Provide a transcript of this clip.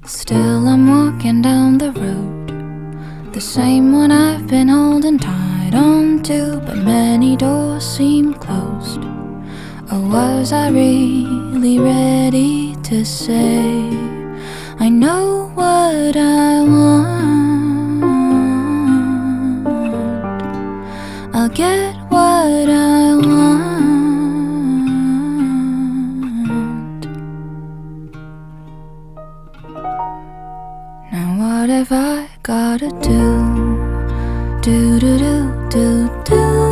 Still I'm walking down the road, the same one I've been holding tight on to, but many doors seem closed. Or was I really ready to say I know what I want, I'll get what I want. Now what have I gotta do? Do do do do do.